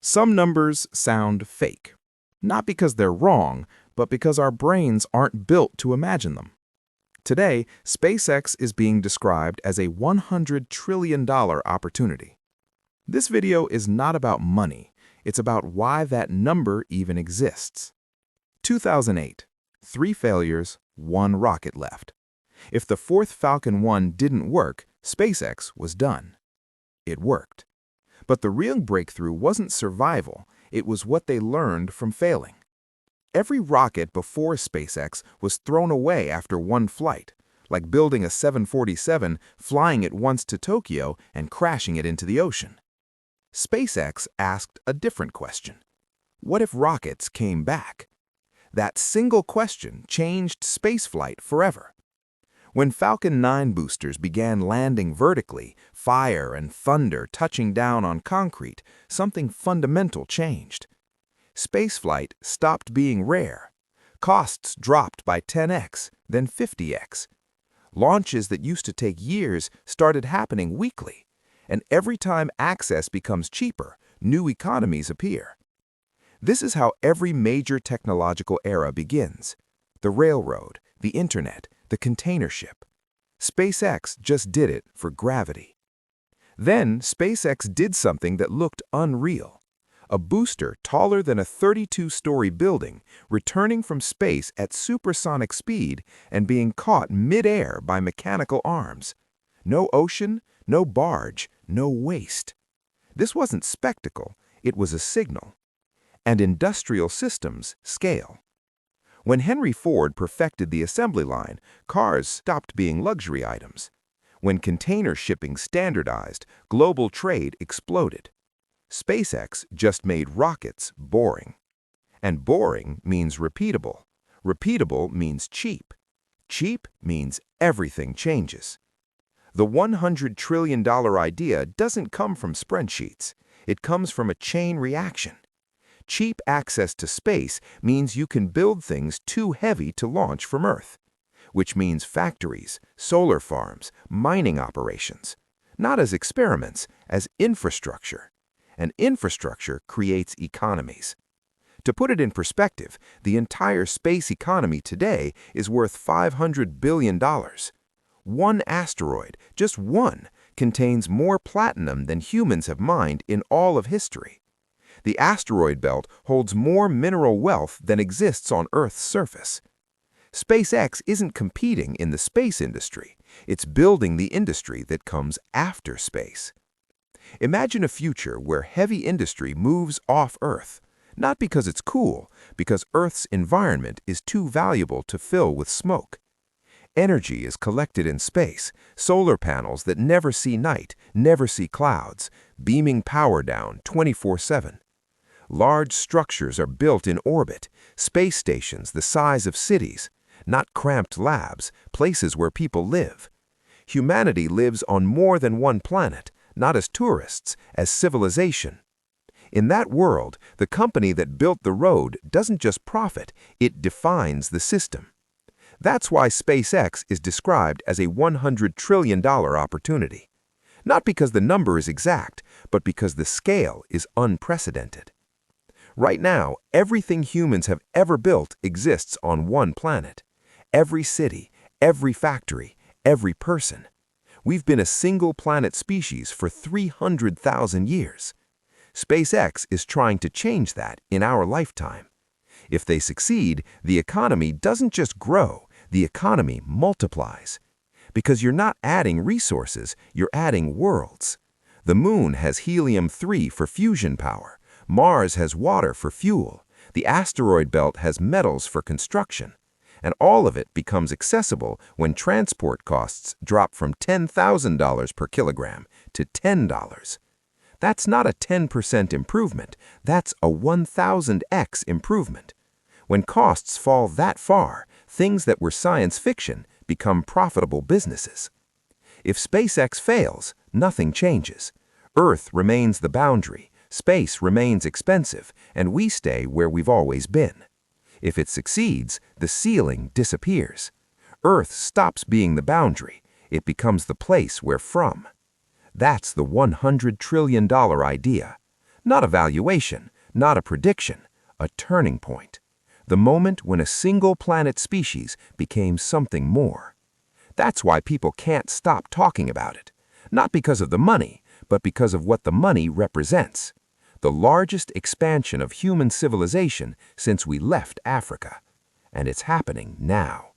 Some numbers sound fake, not because they're wrong, but because our brains aren't built to imagine them. Today, SpaceX is being described as a $100 trillion opportunity. This video is not about money, it's about why that number even exists. 2008, 3 failures, 1 rocket left. If the fourth Falcon 1 didn't work, SpaceX was done. It worked. But the real breakthrough wasn't survival, it was what they learned from failing. Every rocket before SpaceX was thrown away after 1 flight, like building a 747, flying it once to Tokyo, and crashing it into the ocean. SpaceX asked a different question. What if rockets came back? That single question changed spaceflight forever. When Falcon 9 boosters began landing vertically, fire and thunder touching down on concrete, something fundamental changed. Spaceflight stopped being rare. Costs dropped by 10x, then 50x. Launches that used to take years started happening weekly, and every time access becomes cheaper, new economies appear. This is how every major technological era begins. The railroad, the internet, the container ship. SpaceX just did it for gravity. Then SpaceX did something that looked unreal. A booster taller than a 32-story building, returning from space at supersonic speed and being caught mid-air by mechanical arms. No ocean, no barge, no waste. This wasn't spectacle, it was a signal. And industrial systems scale. When Henry Ford perfected the assembly line, cars stopped being luxury items. When container shipping standardized, global trade exploded. SpaceX just made rockets boring. And boring means repeatable. Repeatable means cheap. Cheap means everything changes. The $100 trillion idea doesn't come from spreadsheets. It comes from a chain reaction. Cheap access to space means you can build things too heavy to launch from Earth, which means factories, solar farms, mining operations, not as experiments, as infrastructure. And infrastructure creates economies. To put it in perspective, the entire space economy today is worth $500 billion. One asteroid, just one, contains more platinum than humans have mined in all of history. The asteroid belt holds more mineral wealth than exists on Earth's surface. SpaceX isn't competing in the space industry, it's building the industry that comes after space. Imagine a future where heavy industry moves off Earth, not because it's cool, because Earth's environment is too valuable to fill with smoke. Energy is collected in space, solar panels that never see night, never see clouds, beaming power down 24/7. Large structures are built in orbit, space stations the size of cities, not cramped labs, places where people live. Humanity lives on more than one planet, not as tourists, as civilization. In that world, the company that built the road doesn't just profit, it defines the system. That's why SpaceX is described as a $100 trillion opportunity. Not because the number is exact, but because the scale is unprecedented. Right now, everything humans have ever built exists on one planet. Every city, every factory, every person. We've been a single-planet species for 300,000 years. SpaceX is trying to change that in our lifetime. If they succeed, the economy doesn't just grow, the economy multiplies. Because you're not adding resources, you're adding worlds. The moon has helium-3 for fusion power. Mars has water for fuel. The asteroid belt has metals for construction. And all of it becomes accessible when transport costs drop from $10,000 per kilogram to $10. That's not a 10% improvement, that's a 1,000x improvement. When costs fall that far, things that were science fiction become profitable businesses. If SpaceX fails, nothing changes. Earth remains the boundary. Space remains expensive, and we stay where we've always been. If it succeeds, the ceiling disappears. Earth stops being the boundary. It becomes the place we're from. That's the $100 trillion idea. Not a valuation, not a prediction, a turning point. The moment when a single planet species became something more. That's why people can't stop talking about it. Not because of the money, but because of what the money represents. The largest expansion of human civilization since we left Africa. And it's happening now.